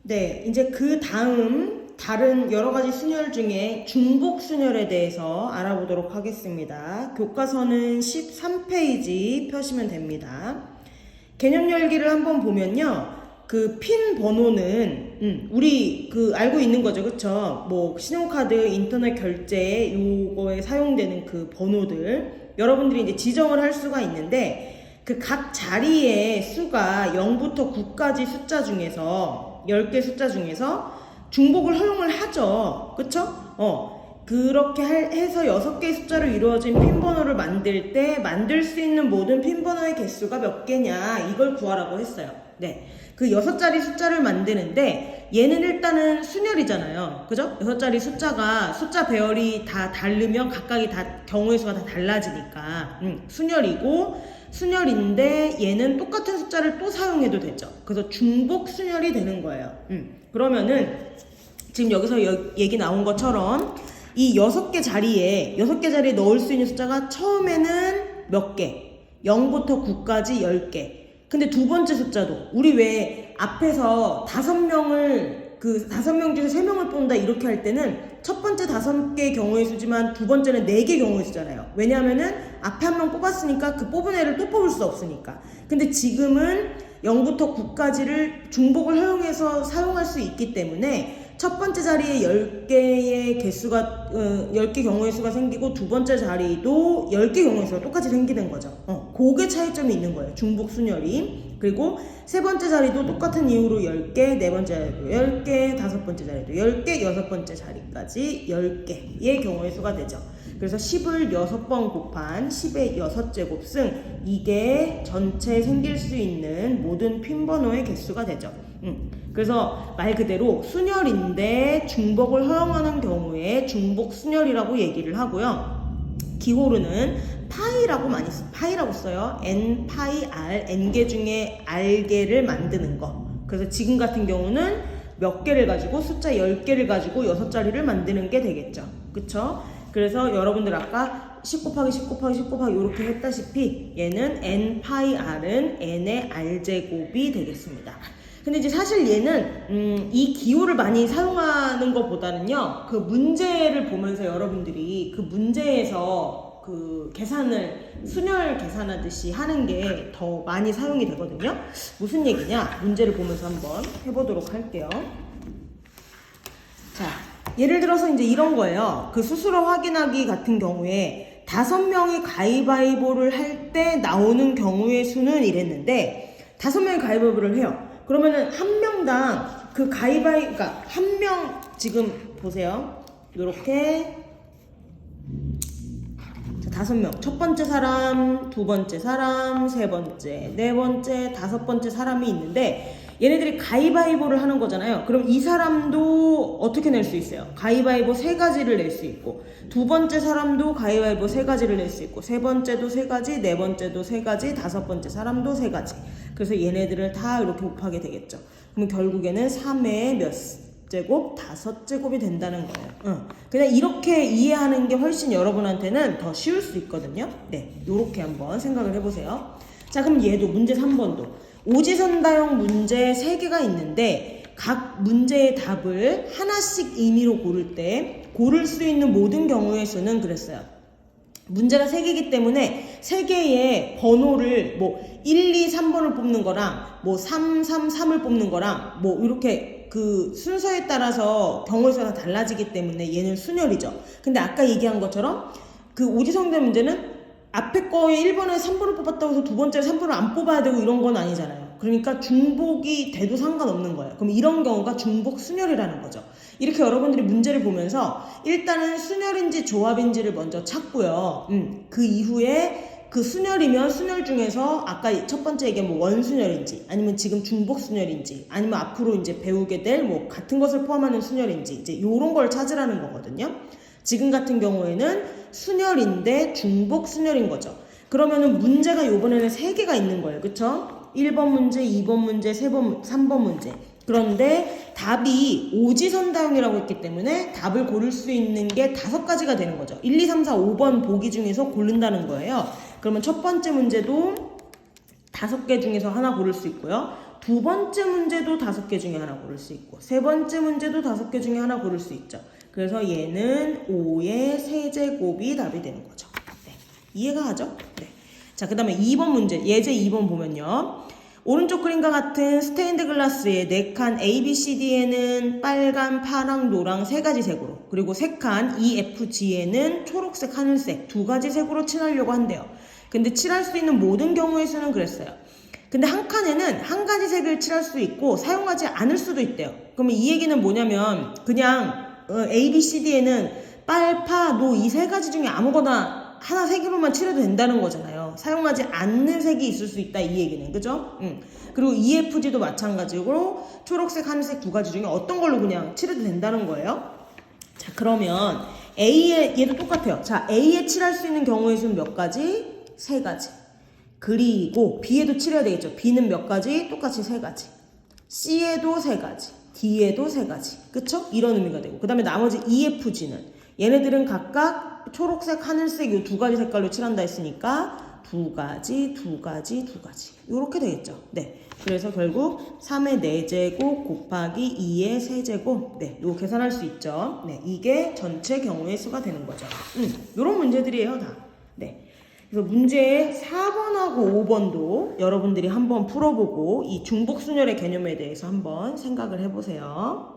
네, 이제 그 다음 다른 여러 가지 순열 중에 중복 순열에 대해서 알아보도록 하겠습니다. 교과서는 13페이지 펴시면 됩니다. 개념 열기를 한번 보면요. 그 핀 번호는 우리 그 알고 있는 거죠. 그쵸? 뭐 신용카드, 인터넷 결제 요거에 사용되는 그 번호들 여러분들이 이제 지정을 할 수가 있는데 그 각 자리의 수가 0부터 9까지 숫자 중에서 10개 숫자 중에서 중복을 허용을 하죠. 그쵸? 그렇게 해서 6개의 숫자로 이루어진 핀번호를 만들 때 만들 수 있는 모든 핀번호의 개수가 몇 개냐 이걸 구하라고 했어요. 네, 그 6자리 숫자를 만드는데 얘는 일단은 순열이잖아요. 그죠? 6자리 숫자가 숫자 배열이 다 다르면 각각이 다 경우의 수가 다 달라지니까 순열인데 얘는 똑같은 숫자를 또 사용해도 되죠. 그래서 중복 순열이 되는 거예요. 그러면은 지금 여기서 얘기 나온 것처럼 이 6개 자리에 넣을 수 있는 숫자가 처음에는 몇 개? 0부터 9까지 10개. 근데 두 번째 숫자도 우리 왜 앞에서 5명을 그 5명 중에서 3명을 뽑는다 이렇게 할 때는 첫 번째 5개의 경우의 수지만 두 번째는 4개의 경우의 수잖아요. 왜냐하면은 앞에 한 명 뽑았으니까 그 뽑은 애를 또 뽑을 수 없으니까. 근데 지금은 0부터 9까지를 중복을 허용해서 사용할 수 있기 때문에 첫 번째 자리에 10개의 개수가 10개 경우의 수가 생기고 두 번째 자리도 10개 경우의 수가 똑같이 생기는 거죠. 그게 차이점이 있는 거예요. 중복 순열이. 그리고 세 번째 자리도 똑같은 이유로 10개, 네 번째 자리도 10개, 다섯 번째 자리도 10개, 여섯 번째 자리까지 10개의 경우의 수가 되죠. 그래서 10을 6번 곱한 10의 6제곱승 이게 전체 생길 수 있는 모든 핀번호의 개수가 되죠. 그래서 말 그대로 순열인데 중복을 허용하는 경우에 중복 순열이라고 얘기를 하고요. 기호로는 파이라고 써요. n 파이 r n개 중에 r개를 만드는 거. 그래서 지금 같은 경우는 몇 개를 가지고 숫자 10개를 가지고 6자리를 만드는 게 되겠죠. 그쵸? 그래서 여러분들 아까 10 곱하기 10 곱하기 10 곱하기 이렇게 했다시피 얘는 n 파이 r은 n의 r제곱이 되겠습니다. 근데 이제 사실 얘는 이 기호를 많이 사용하는 것보다는요 그 문제를 보면서 여러분들이 그 문제에서 그 순열 계산하듯이 하는 게 더 많이 사용이 되거든요. 무슨 얘기냐? 문제를 보면서 한번 해보도록 할게요. 자, 예를 들어서 이제 이런 거예요. 그 수수료 확인하기 같은 경우에 5명이 가위바위보를 할 때 나오는 경우의 수는 이랬는데 5명이 가위바위보를 해요. 그러면은 한 명당 그 그러니까 한 명 지금 보세요. 요렇게 자, 5명. 첫 번째 사람, 두 번째 사람, 세 번째, 네 번째, 다섯 번째 사람이 있는데 얘네들이 가위바위보를 하는 거잖아요. 그럼 이 사람도 어떻게 낼 수 있어요? 가위바위보 3가지를 낼 수 있고 두 번째 사람도 가위바위보 3가지를 낼 수 있고 세 번째도 3가지, 네 번째도 3가지, 다섯 번째 사람도 3가지. 그래서 얘네들을 다 이렇게 곱하게 되겠죠. 그럼 결국에는 3의 몇 제곱? 5제곱이 된다는 거예요. 그냥 이렇게 이해하는 게 훨씬 여러분한테는 더 쉬울 수 있거든요. 네, 요렇게 한번 생각을 해보세요. 자, 그럼 얘도 문제 3번도 오지선다형 문제 3개가 있는데 각 문제의 답을 하나씩 임의로 고를 때 고를 수 있는 모든 경우의 수는 그랬어요. 문제가 3개이기 때문에 3개의 번호를 뭐 1, 2, 3번을 뽑는 거랑 뭐 3, 3, 3을 뽑는 거랑 뭐 이렇게 그 순서에 따라서 경우의 수가 달라지기 때문에 얘는 순열이죠. 근데 아까 얘기한 것처럼 그 오지선다형 문제는 앞에 거에 1번에 3번을 뽑았다고 해서 두 번째에 3번을 안 뽑아야 되고 이런 건 아니잖아요. 그러니까 중복이 돼도 상관없는 거예요. 그럼 이런 경우가 중복 순열이라는 거죠. 이렇게 여러분들이 문제를 보면서 일단은 순열인지 조합인지를 먼저 찾고요. 그 이후에 그 순열이면 순열 중에서 아까 첫 번째 얘기한 뭐 원순열인지 아니면 지금 중복 순열인지 아니면 앞으로 이제 배우게 될 뭐 같은 것을 포함하는 순열인지 이제 요런 걸 찾으라는 거거든요. 지금 같은 경우에는 순열인데 중복 순열인 거죠. 그러면은 문제가 요번에는 3개가 있는 거예요. 그쵸? 1번 문제, 2번 문제, 3번 문제. 그런데 답이 오지선다형이라고 했기 때문에 답을 고를 수 있는 게 5가지가 되는 거죠. 1, 2, 3, 4, 5번 보기 중에서 고른다는 거예요. 그러면 첫 번째 문제도 5개 중에서 하나 고를 수 있고요. 두 번째 문제도 5개 중에 하나 고를 수 있고 세 번째 문제도 5개 중에 하나 고를 수 있죠. 그래서 얘는 5의 세제곱이 답이 되는 거죠. 네. 이해가 가죠? 네. 자, 그 다음에 2번 문제. 예제 2번 보면요. 오른쪽 그림과 같은 스테인드 글라스의 4칸 A, B, C, D에는 빨간, 파랑, 노랑 3가지 색으로 그리고 3칸 E, F, G에는 초록색, 하늘색 2가지 색으로 칠하려고 한대요. 근데 칠할 수 있는 모든 경우의 수는 그랬어요. 근데 한 칸에는 한 가지 색을 칠할 수 있고 사용하지 않을 수도 있대요. 그러면 이 얘기는 뭐냐면 그냥 A, B, C, D에는 빨, 파, 노 이 3가지 중에 아무거나 하나 색으로만 칠해도 된다는 거잖아요. 사용하지 않는 색이 있을 수 있다 이 얘기는. 그죠? 그리고 EFG도 마찬가지로 초록색, 하늘색 2가지 중에 어떤 걸로 그냥 칠해도 된다는 거예요. 자, 그러면 A에 얘도 똑같아요. 자, A에 칠할 수 있는 경우의 수는 몇 가지? 3가지. 그리고 B에도 칠해야 되겠죠. B는 몇 가지? 똑같이 3가지. C에도 3가지. D에도 3가지. 그쵸? 이런 의미가 되고. 그 다음에 나머지 EFG는 얘네들은 각각 초록색, 하늘색 이 2가지 색깔로 칠한다 했으니까 2가지, 2가지, 2가지. 요렇게 되겠죠. 네. 그래서 결국 3의 4제곱 곱하기 2의 세제곱. 네. 요 계산할 수 있죠. 네. 이게 전체 경우의 수가 되는 거죠. 요런 문제들이에요, 다. 네. 그래서 문제 4번하고 5번도 여러분들이 한번 풀어보고 이 중복순열의 개념에 대해서 한번 생각을 해보세요.